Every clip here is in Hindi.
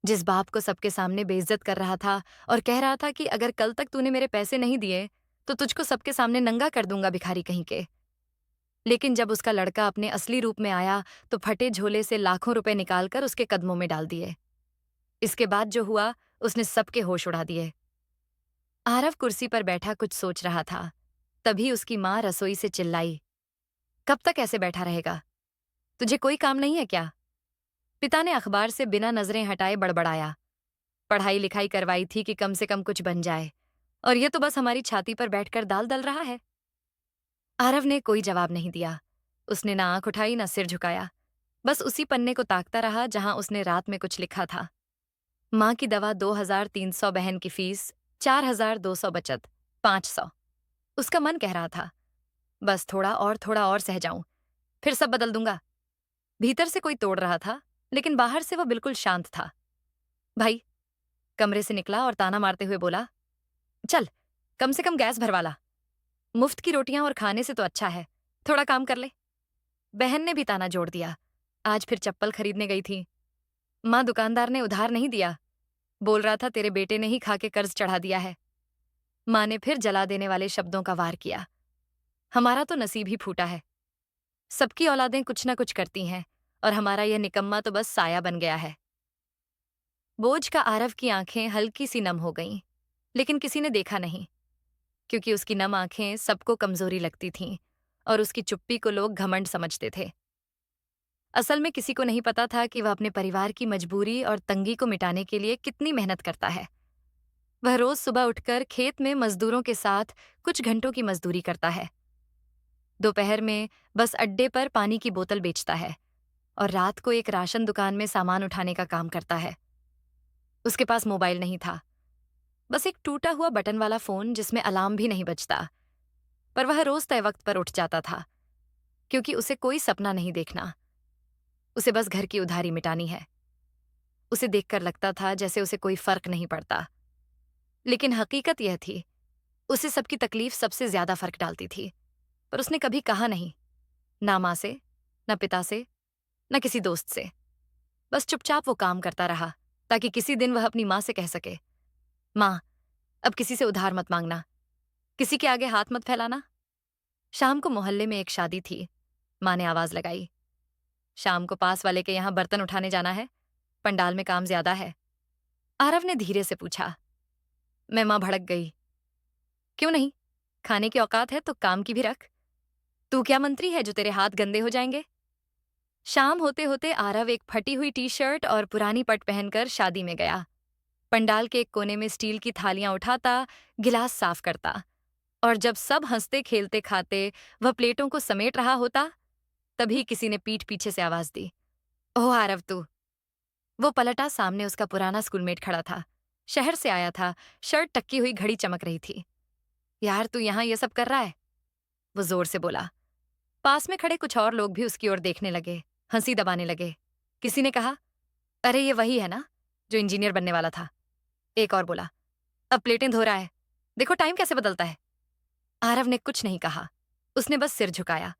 जिस बाप को सबके सामने बेइज्जत कर रहा था और कह रहा था कि अगर कल तक तूने मेरे पैसे नहीं दिए तो तुझको सबके सामने नंगा कर दूंगा भिखारी कहीं के। लेकिन जब उसका लड़का अपने असली रूप में आया तो फटे झोले से लाखों रुपए निकालकर उसके कदमों में डाल दिए। इसके बाद जो हुआ उसने सबके होश उड़ा दिए। आरव कुर्सी पर बैठा कुछ सोच रहा था। तभी उसकी माँ रसोई से चिल्लाई, कब तक ऐसे बैठा रहेगा? तुझे कोई काम नहीं है क्या? पिता ने अखबार से बिना नजरें हटाए बड़बड़ाया, पढ़ाई लिखाई करवाई थी कि कम से कम कुछ बन जाए, और ये तो बस हमारी छाती पर बैठकर दाल दल रहा है। आरव ने कोई जवाब नहीं दिया। उसने ना आंख उठाई ना सिर झुकाया, बस उसी पन्ने को ताकता रहा जहां उसने रात में कुछ लिखा था। माँ की दवा 2300, बहन की फीस 4200, बचत 500। उसका मन कह रहा था, बस थोड़ा और सह जाऊं, फिर सब बदल दूंगा। भीतर से कोई तोड़ रहा था, लेकिन बाहर से वह बिल्कुल शांत था। भाई कमरे से निकला और ताना मारते हुए बोला, चल कम से कम गैस भरवा ला। मुफ्त की रोटियां और खाने से तो अच्छा है थोड़ा काम कर ले। बहन ने भी ताना जोड़ दिया, आज फिर चप्पल खरीदने गई थी। माँ दुकानदार ने उधार नहीं दिया, बोल रहा था तेरे बेटे ने ही खा के कर्ज चढ़ा दिया है। माँ ने फिर जला देने वाले शब्दों का वार किया, हमारा तो नसीब ही फूटा है। सबकी औलादें कुछ ना कुछ करती हैं और हमारा यह निकम्मा तो बस साया बन गया है। बोझ का आरव की आंखें हल्की सी नम हो गईं, लेकिन किसी ने देखा नहीं, क्योंकि उसकी नम आंखें सबको कमजोरी लगती थीं और उसकी चुप्पी को लोग घमंड समझते थे। असल में किसी को नहीं पता था कि वह अपने परिवार की मजबूरी और तंगी को मिटाने के लिए कितनी मेहनत करता है। वह रोज सुबह उठकर खेत में मजदूरों के साथ कुछ घंटों की मजदूरी करता है। दोपहर में बस अड्डे पर पानी की बोतल बेचता है और रात को एक राशन दुकान में सामान उठाने का काम करता है। उसके पास मोबाइल नहीं था, बस एक टूटा हुआ बटन वाला फोन जिसमें अलार्म भी नहीं बजता। पर वह रोज तय वक्त पर उठ जाता था, क्योंकि उसे कोई सपना नहीं देखना, उसे बस घर की उधारी मिटानी है। उसे देखकर लगता था जैसे उसे कोई फर्क नहीं पड़ता, लेकिन हकीकत यह थी, उसे सबकी तकलीफ सबसे ज्यादा फर्क डालती थी। पर उसने कभी कहा नहीं, ना माँ से, ना पिता से, न किसी दोस्त से। बस चुपचाप वो काम करता रहा, ताकि किसी दिन वह अपनी माँ से कह सके, माँ अब किसी से उधार मत मांगना, किसी के आगे हाथ मत फैलाना। शाम को मोहल्ले में एक शादी थी। माँ ने आवाज लगाई, शाम को पास वाले के यहाँ बर्तन उठाने जाना है, पंडाल में काम ज्यादा है। आरव ने धीरे से पूछा। मैं माँ भड़क गई, क्यों नहीं, खाने की औकात है तो काम की भी रख। तू क्या मंत्री है जो तेरे हाथ गंदे हो जाएंगे। शाम होते होते आरव एक फटी हुई टी शर्ट और पुरानी पट पहनकर शादी में गया। पंडाल के एक कोने में स्टील की थालियां उठाता, गिलास साफ करता, और जब सब हंसते खेलते खाते वह प्लेटों को समेट रहा होता, तभी किसी ने पीठ पीछे से आवाज दी, ओह आरव तू। वो पलटा, सामने उसका पुराना स्कूलमेट खड़ा था। शहर से आया था, शर्ट टक्की हुई, घड़ी चमक रही थी। यार तू यहाँ ये सब कर रहा है? वो जोर से बोला। पास में खड़े कुछ और लोग भी उसकी ओर देखने लगे, हंसी दबाने लगे। किसी ने कहा, अरे ये वही है ना जो इंजीनियर बनने वाला था। एक और बोला, अब प्लेटें धो रहा है, देखो टाइम कैसे बदलता है। आरव ने कुछ नहीं कहा, उसने बस सिर झुकाया।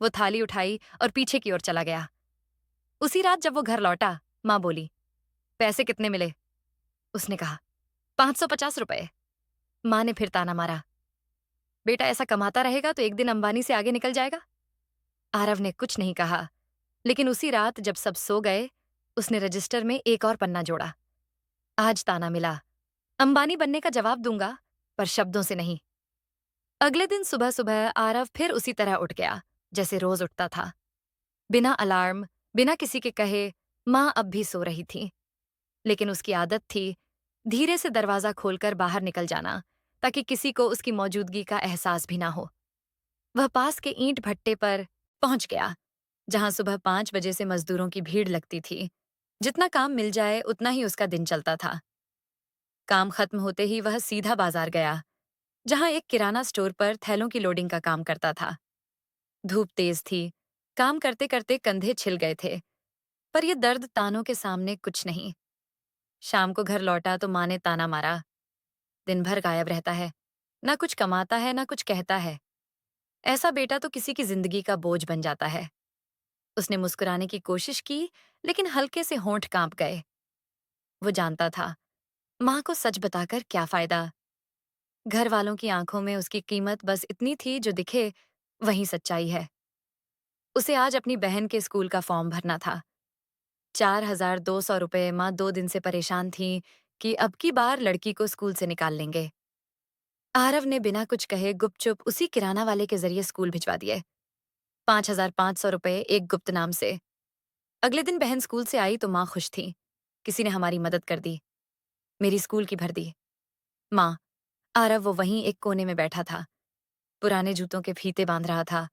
वो थाली उठाई और पीछे की ओर चला गया। उसी रात जब वो घर लौटा, माँ बोली, पैसे कितने मिले? उसने कहा, 550 रुपए। माँ ने फिर ताना मारा, बेटा ऐसा कमाता रहेगा तो एक दिन अंबानी से आगे निकल जाएगा। आरव ने कुछ नहीं कहा, लेकिन उसी रात जब सब सो गए, उसने रजिस्टर में एक और पन्ना जोड़ा। आज ताना मिला, अंबानी बनने का जवाब दूंगा, पर शब्दों से नहीं। अगले दिन सुबह सुबह आरव फिर उसी तरह उठ गया, जैसे रोज उठता था। बिना अलार्म, बिना किसी के कहे। माँ अब भी सो रही थी, लेकिन उसकी आदत थी धीरे से दरवाजा खोलकर बाहर निकल जाना, ताकि किसी को उसकी मौजूदगी का एहसास भी ना हो। वह पास के ईंट भट्टे पर पहुंच गया, जहां सुबह 5 बजे से मजदूरों की भीड़ लगती थी। जितना काम मिल जाए उतना ही उसका दिन चलता था। काम खत्म होते ही वह सीधा बाजार गया, जहां एक किराना स्टोर पर थैलों की लोडिंग का काम करता था। धूप तेज थी, काम करते करते कंधे छिल गए थे, पर यह दर्द तानों के सामने कुछ नहीं। शाम को घर लौटा तो माँ ने ताना मारा, दिन भर गायब रहता है, ना कुछ कमाता है ना कुछ कहता है। ऐसा बेटा तो किसी की जिंदगी का बोझ बन जाता है। उसने मुस्कुराने की कोशिश की, लेकिन हल्के से होंठ कांप गए। वो जानता था, माँ को सच बताकर क्या फायदा। घर वालों की आंखों में उसकी कीमत बस इतनी थी जो दिखे वही सच्चाई है। उसे आज अपनी बहन के स्कूल का फॉर्म भरना था। 4,200 रुपए। माँ 2 दिन से परेशान थी कि अब की बार लड़की को स्कूल से निकाल लेंगे। आरव ने बिना कुछ कहे गुपचुप उसी किराना वाले के जरिए स्कूल भिजवा दिए। 5,500 रुपए एक गुप्त नाम से। अगले दिन बहन स्कूल से आई तो माँ खुश थी। किसी ने हमारी मदद कर दी, मेरी स्कूल की भर दी। माँ, आरव वो वहीं एक कोने में बैठा था, पुराने जूतों के फीते बांध रहा था।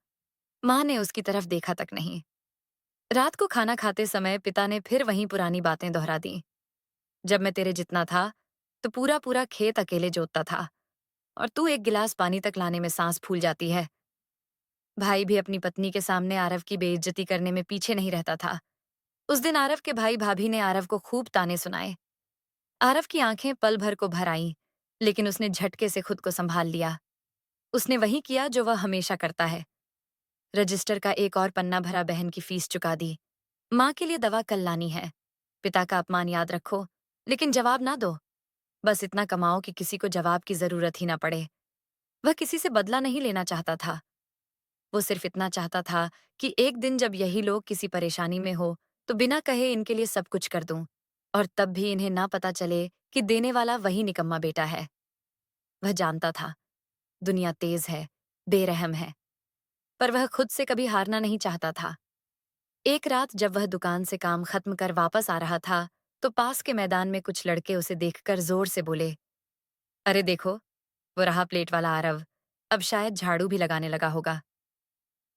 माँ ने उसकी तरफ देखा तक नहीं। रात को खाना खाते समय पिता ने फिर वहीं पुरानी बातें दोहरा दी। जब मैं तेरे जितना था तो पूरा पूरा खेत अकेले जोतता था और तू एक गिलास पानी तक लाने में सांस फूल जाती है। भाई भी अपनी पत्नी के सामने आरव की बेइज्जती करने में पीछे नहीं रहता था। उस दिन आरव के भाई भाभी ने आरव को खूब ताने सुनाए। आरव की आंखें पल भर को भर आईं, लेकिन उसने झटके से खुद को संभाल लिया। उसने वही किया जो वह हमेशा करता है। रजिस्टर का एक और पन्ना भरा, बहन की फीस चुका दी। माँ के लिए दवा कल लानी है। पिता का अपमान याद रखो, लेकिन जवाब ना दो। बस इतना कमाओ कि किसी को जवाब की जरूरत ही ना पड़े। वह किसी से बदला नहीं लेना चाहता था। वो सिर्फ इतना चाहता था कि एक दिन जब यही लोग किसी परेशानी में हो तो बिना कहे इनके लिए सब कुछ कर दूं, और तब भी इन्हें ना पता चले कि देने वाला वही निकम्मा बेटा है। वह जानता था दुनिया तेज है, बेरहम है, पर वह खुद से कभी हारना नहीं चाहता था। एक रात जब वह दुकान से काम खत्म कर वापस आ रहा था तो पास के मैदान में कुछ लड़के उसे देखकर जोर से बोले, अरे देखो, वो रहा प्लेट वाला आरव। अब शायद झाड़ू भी लगाने लगा होगा।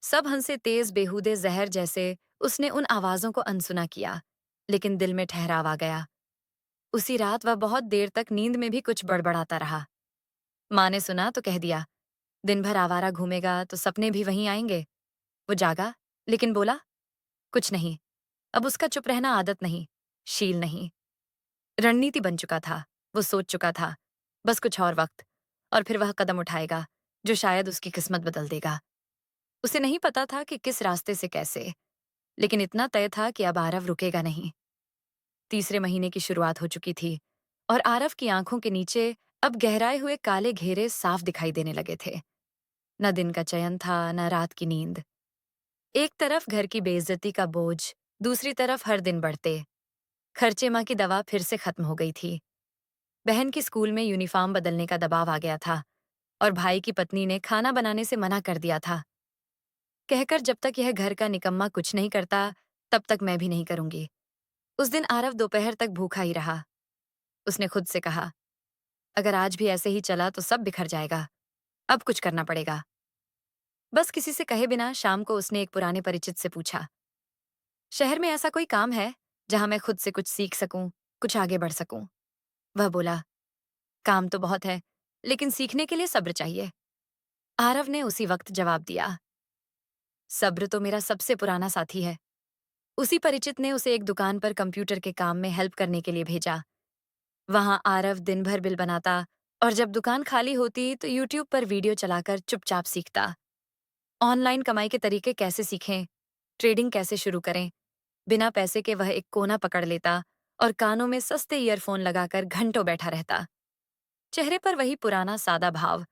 सब हंसे, तेज बेहूदे जहर जैसे। उसने उन आवाजों को अनसुना किया, लेकिन दिल में ठहराव आ गया। उसी रात वह बहुत देर तक नींद में भी कुछ बड़बड़ाता रहा। माँ ने सुना तो कह दिया, दिन भर आवारा घूमेगा तो सपने भी वहीं आएंगे। वो जागा, लेकिन बोला, कुछ नहीं। अब उसका चुप रहना आदत नहीं, शील नहीं, रणनीति बन चुका था। वो सोच चुका था, बस कुछ और वक्त, और फिर वह कदम उठाएगा जो शायद उसकी किस्मत बदल देगा। उसे नहीं पता था कि किस रास्ते से कैसे, लेकिन इतना तय था कि अब आरव रुकेगा नहीं। तीसरे महीने की शुरुआत हो चुकी थी और आरव की आंखों के नीचे अब गहराए हुए काले घेरे साफ दिखाई देने लगे थे। न दिन का चयन था, न रात की नींद। एक तरफ घर की बेइज्जती का बोझ, दूसरी तरफ हर दिन बढ़ते खर्चे। माँ की दवा फिर से खत्म हो गई थी। बहन की स्कूल में यूनिफॉर्म बदलने का दबाव आ गया था और भाई की पत्नी ने खाना बनाने से मना कर दिया था, कहकर जब तक यह घर का निकम्मा कुछ नहीं करता तब तक मैं भी नहीं करूंगी। उस दिन आरव दोपहर तक भूखा ही रहा। उसने खुद से कहा, अगर आज भी ऐसे ही चला तो सब बिखर जाएगा। अब कुछ करना पड़ेगा। बस किसी से कहे बिना शाम को उसने एक पुराने परिचित से पूछा, शहर में ऐसा कोई काम है जहां मैं खुद से कुछ सीख सकूं, कुछ आगे बढ़ सकूं? वह बोला, काम तो बहुत है, लेकिन सीखने के लिए सब्र चाहिए। आरव ने उसी वक्त जवाब दिया, सब्र तो मेरा सबसे पुराना साथी है। उसी परिचित ने उसे एक दुकान पर कंप्यूटर के काम में हेल्प करने के लिए भेजा। वहां आरव दिन भर बिल बनाता और जब दुकान खाली होती तो यूट्यूब पर वीडियो चलाकर चुपचाप सीखता। ऑनलाइन कमाई के तरीके कैसे सीखें, ट्रेडिंग कैसे शुरू करें। बिना पैसे के वह एक कोना पकड़ लेता और कानों में सस्ते ईयरफोन लगाकर घंटों बैठा रहता। चेहरे पर वही पुराना सादा भाव,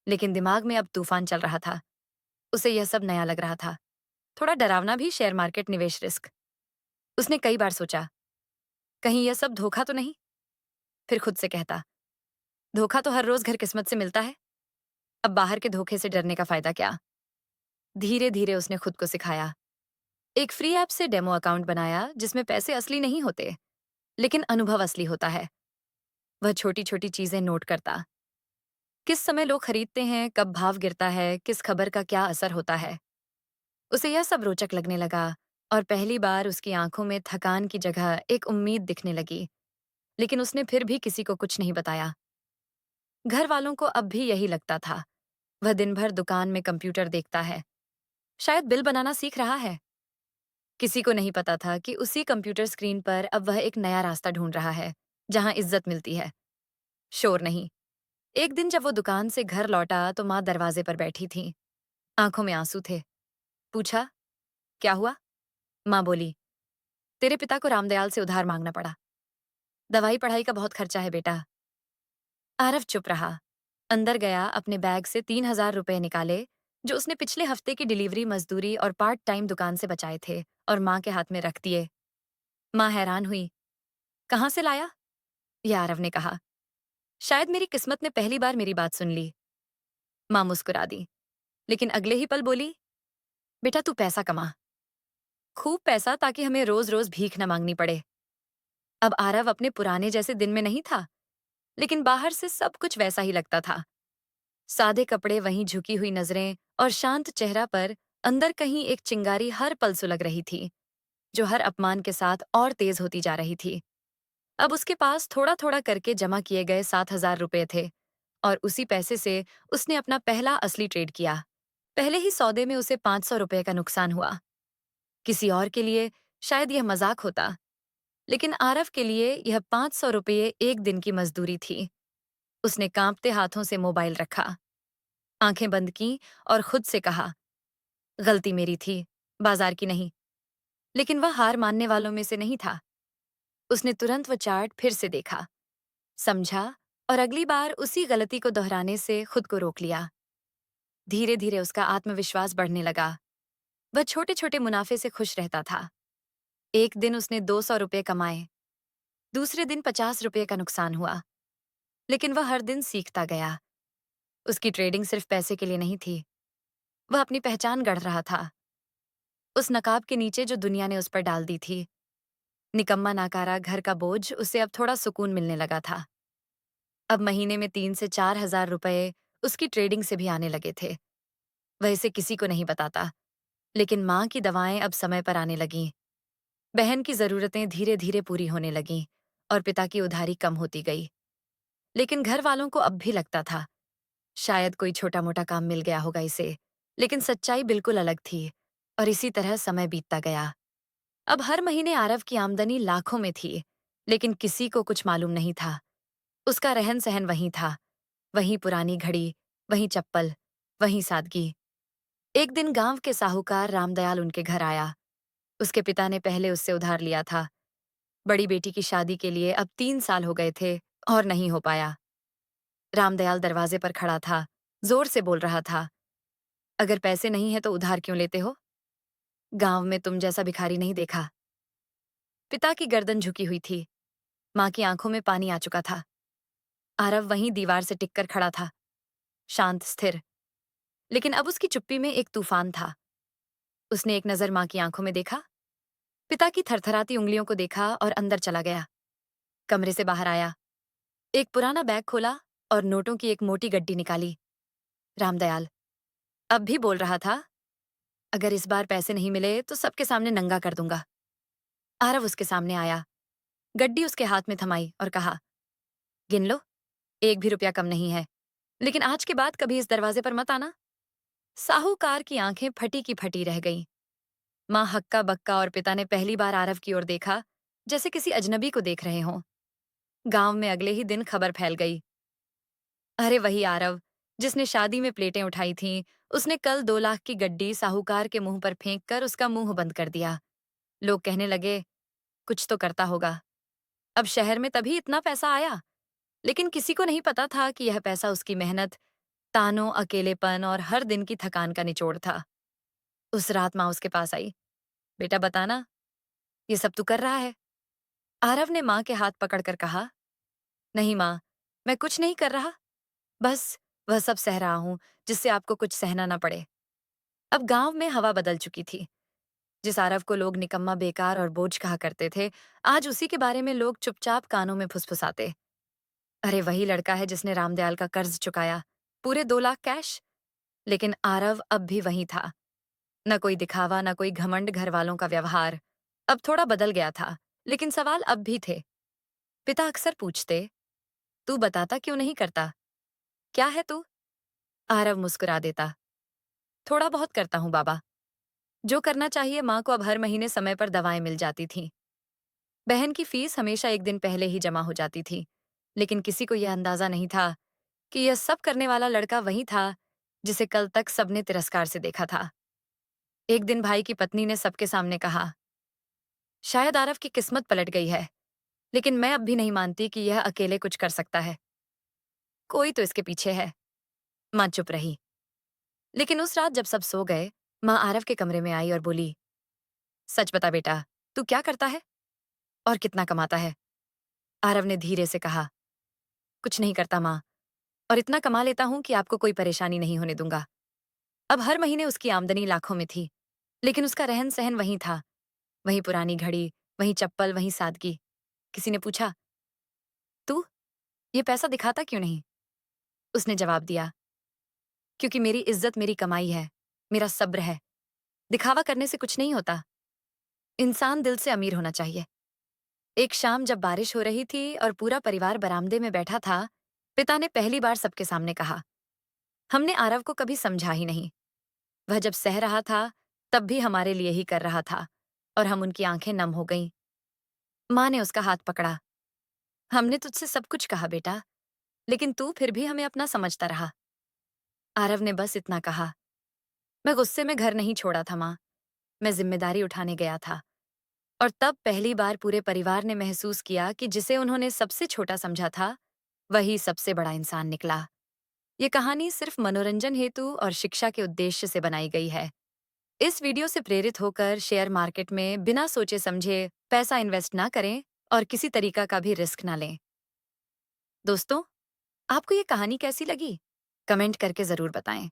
लेकिन दिमाग में अब तूफान चल रहा था। उसे यह सब नया लग रहा था, थोड़ा डरावना भी। शेयर मार्केट, निवेश, रिस्क। उसने कई बार सोचा, कहीं यह सब धोखा तो नहीं। फिर खुद से कहता, धोखा तो हर रोज घर किस्मत से मिलता है। अब बाहर के धोखे से डरने का फायदा क्या। धीरे धीरे उसने खुद को सिखाया। एक फ्री ऐप से डेमो अकाउंट बनाया जिसमें पैसे असली नहीं होते, लेकिन अनुभव असली होता है। वह छोटी छोटी चीजें नोट करता, किस समय लोग खरीदते हैं, कब भाव गिरता है, किस खबर का क्या असर होता है। उसे यह सब रोचक लगने लगा और पहली बार उसकी आंखों में थकान की जगह एक उम्मीद दिखने लगी। लेकिन उसने फिर भी किसी को कुछ नहीं बताया। घर वालों को अब भी यही लगता था, वह दिन भर दुकान में कंप्यूटर देखता है, शायद बिल बनाना सीख रहा है। किसी को नहीं पता था कि उसी कंप्यूटर स्क्रीन पर अब वह एक नया रास्ता ढूंढ रहा है, जहां इज्जत मिलती है, शोर नहीं। एक दिन जब वो दुकान से घर लौटा तो माँ दरवाजे पर बैठी थी, आंखों में आंसू थे। पूछा, क्या हुआ? माँ बोली, तेरे पिता को रामदयाल से उधार मांगना पड़ा। दवाई पढ़ाई का बहुत खर्चा है बेटा। आरव चुप रहा। अंदर गया, अपने बैग से 3,000 रुपए निकाले, जो उसने पिछले हफ्ते की डिलीवरी मजदूरी और पार्ट टाइम दुकान से बचाए थे, और माँ के हाथ में रख दिए। माँ हैरान हुई। कहाँ से लाया? यह आरव ने कहा। शायद मेरी किस्मत ने पहली बार मेरी बात सुन ली। माँ मुस्कुरा दी, लेकिन अगले ही पल बोली, बेटा तू पैसा कमा, खूब पैसा, ताकि हमें रोज रोज भीख न मांगनी पड़े। अब आरव अपने पुराने जैसे दिन में नहीं था, लेकिन बाहर से सब कुछ वैसा ही लगता था। सादे कपड़े, वहीं झुकी हुई नजरें और शांत चेहरा पर अंदर कहीं एक चिंगारी हर पल सुलग रही थी, जो हर अपमान के साथ और तेज होती जा रही थी। अब उसके पास थोड़ा थोड़ा करके जमा किए गए 7,000 रुपए थे, और उसी पैसे से उसने अपना पहला असली ट्रेड किया। पहले ही सौदे में उसे 500 रुपए का नुकसान हुआ। किसी और के लिए शायद यह मजाक होता, लेकिन आरव के लिए यह 500 रुपये एक दिन की मजदूरी थी। उसने कांपते हाथों से मोबाइल रखा, आंखें बंद की और खुद से कहा, गलती मेरी थी, बाजार की नहीं। लेकिन वह हार मानने वालों में से नहीं था। उसने तुरंत वह चार्ट फिर से देखा, समझा, और अगली बार उसी गलती को दोहराने से खुद को रोक लिया। धीरे धीरे उसका आत्मविश्वास बढ़ने लगा। वह छोटे छोटे मुनाफे से खुश रहता था। एक दिन उसने 200 रुपये कमाए, दूसरे दिन 50 रुपये का नुकसान हुआ, लेकिन वह हर दिन सीखता गया। उसकी ट्रेडिंग सिर्फ पैसे के लिए नहीं थी, वह अपनी पहचान गढ़ रहा था। उस नकाब के नीचे जो दुनिया ने उस पर डाल दी थी, निकम्मा नाकारा घर का बोझ, उसे अब थोड़ा सुकून मिलने लगा था। अब महीने में 3 से 4 हजार रुपए उसकी ट्रेडिंग से भी आने लगे थे। वह इसे किसी को नहीं बताता, लेकिन माँ की दवाएं अब समय पर आने लगीं। बहन की जरूरतें धीरे धीरे पूरी होने लगीं, और पिता की उधारी कम होती गई। लेकिन घर वालों को अब भी लगता था, शायद कोई छोटा मोटा काम मिल गया होगा इसे। लेकिन सच्चाई बिल्कुल अलग थी, और इसी तरह समय बीतता गया। अब हर महीने आरव की आमदनी लाखों में थी, लेकिन किसी को कुछ मालूम नहीं था। उसका रहन सहन वहीं था, वहीं पुरानी घड़ी, वहीं चप्पल, वहीं सादगी। एक दिन गांव के साहूकार रामदयाल उनके घर आया। उसके पिता ने पहले उससे उधार लिया था। बड़ी बेटी की शादी के लिए अब 3 साल हो गए थे, और नहीं हो पाया। रामदयाल दरवाजे पर खड़ा था, जोर से बोल रहा था, अगर पैसे नहीं है तो उधार क्यों लेते हो? गांव में तुम जैसा भिखारी नहीं देखा। पिता की गर्दन झुकी हुई थी, माँ की आंखों में पानी आ चुका था। आरव वहीं दीवार से टिककर खड़ा था, शांत, स्थिर। लेकिन अब उसकी चुप्पी में एक तूफान था। उसने एक नजर माँ की आंखों में देखा, पिता की थरथराती उंगलियों को देखा, और अंदर चला गया। कमरे से बाहर आया, एक पुराना बैग खोला और नोटों की एक मोटी गड्डी निकाली। रामदयाल अब भी बोल रहा था, अगर इस बार पैसे नहीं मिले तो सबके सामने नंगा कर दूंगा। आरव उसके सामने आया, गड्डी उसके हाथ में थमाई और कहा, गिन लो, एक भी रुपया कम नहीं है, लेकिन आज के बाद कभी इस दरवाजे पर मत आना। साहूकार की आंखें फटी की फटी रह गईं। माँ हक्का बक्का और पिता ने पहली बार आरव की ओर देखा, जैसे किसी अजनबी को देख रहे हों। गांव में अगले ही दिन खबर फैल गई, अरे वही आरव जिसने शादी में प्लेटें उठाई थीं, उसने कल 2 लाख की गड्डी साहूकार के मुंह पर फेंक कर उसका मुंह बंद कर दिया। लोग कहने लगे, कुछ तो करता होगा। अब शहर में तभी इतना पैसा आया, लेकिन किसी को नहीं पता था कि यह पैसा उसकी मेहनत, तानों, अकेलेपन और हर दिन की थकान का निचोड़ था। उस रात माँ उसके पास आई, बेटा बताना, ये सब तू कर रहा है? आरव ने माँ के हाथ पकड़कर कहा, नहीं माँ, मैं कुछ नहीं कर रहा, बस वह सब सह रहा हूं, जिससे आपको कुछ सहना ना पड़े। अब गांव में हवा बदल चुकी थी। जिस आरव को लोग निकम्मा, बेकार और बोझ कहा करते थे, आज उसी के बारे में लोग चुपचाप कानों में फुसफुसाते। अरे वही लड़का है जिसने रामदयाल का कर्ज चुकाया, पूरे 2 लाख कैश। लेकिन आरव अब भी वही था, न कोई दिखावा, न कोई घमंड। घर वालों का व्यवहार अब थोड़ा बदल गया था, लेकिन सवाल अब भी थे। पिता अक्सर पूछते, तू बताता क्यों नहीं करता? क्या है तू? आरव मुस्कुरा देता, थोड़ा बहुत करता हूँ बाबा। जो करना चाहिए। माँ को अब हर महीने समय पर दवाएं मिल जाती थीं। बहन की फीस हमेशा एक दिन पहले ही जमा हो जाती थी, लेकिन किसी को यह अंदाजा नहीं था कि यह सब करने वाला लड़का वही था जिसे कल तक सबने तिरस्कार से देखा था। एक दिन भाई की पत्नी ने सबके सामने कहा, शायद आरव की किस्मत पलट गई है, लेकिन मैं अब भी नहीं मानती कि यह अकेले कुछ कर सकता है। कोई तो इसके पीछे है। माँ चुप रही। लेकिन उस रात जब सब सो गए, माँ आरव के कमरे में आई और बोली, सच बता बेटा, तू क्या करता है और कितना कमाता है? आरव ने धीरे से कहा, कुछ नहीं करता माँ, और इतना कमा लेता हूँ कि आपको कोई परेशानी नहीं होने दूंगा। अब हर महीने उसकी आमदनी लाखों में थी, लेकिन उसका रहन सहन वहीं था। वहीं पुरानी घड़ी, वहीं चप्पल, वहीं सादगी। किसी ने पूछा, तू ये पैसा दिखाता क्यों नहीं? उसने जवाब दिया, क्योंकि मेरी इज्जत मेरी कमाई है, मेरा सब्र है। दिखावा करने से कुछ नहीं होता। इंसान दिल से अमीर होना चाहिए। एक शाम जब बारिश हो रही थी और पूरा परिवार बरामदे में बैठा था, पिता ने पहली बार सबके सामने कहा, हमने आरव को कभी समझा ही नहीं। वह जब सह रहा था, तब भी हमारे लिए ही कर रहा था, और हम उनकी आंखें नम हो गईं। माँ ने उसका हाथ पकड़ा। हमने तुझसे सब कुछ कहा बेटा, लेकिन तू फिर भी हमें अपना समझता रहा। आरव ने बस इतना कहा, मैं गुस्से में घर नहीं छोड़ा था माँ, मैं जिम्मेदारी उठाने गया था। और तब पहली बार पूरे परिवार ने महसूस किया कि जिसे उन्होंने सबसे छोटा समझा था, वही सबसे बड़ा इंसान निकला। ये कहानी सिर्फ मनोरंजन हेतु और शिक्षा के उद्देश्य से बनाई गई है। इस वीडियो से प्रेरित होकर शेयर मार्केट में बिना सोचे समझे पैसा इन्वेस्ट ना करें और किसी तरीका का भी रिस्क ना लें। दोस्तों, आपको ये कहानी कैसी लगी? कमेंट करके जरूर बताएं।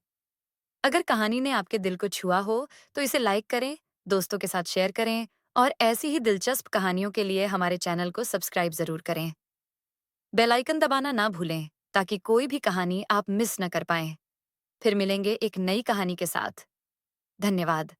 अगर कहानी ने आपके दिल को छुआ हो, तो इसे लाइक करें, दोस्तों के साथ शेयर करें, और ऐसी ही दिलचस्प कहानियों के लिए हमारे चैनल को सब्सक्राइब जरूर करें। बेल आइकन दबाना ना भूलें, ताकि कोई भी कहानी आप मिस न कर पाएं। फिर मिलेंगे एक नई कहानी के साथ। धन्यवाद।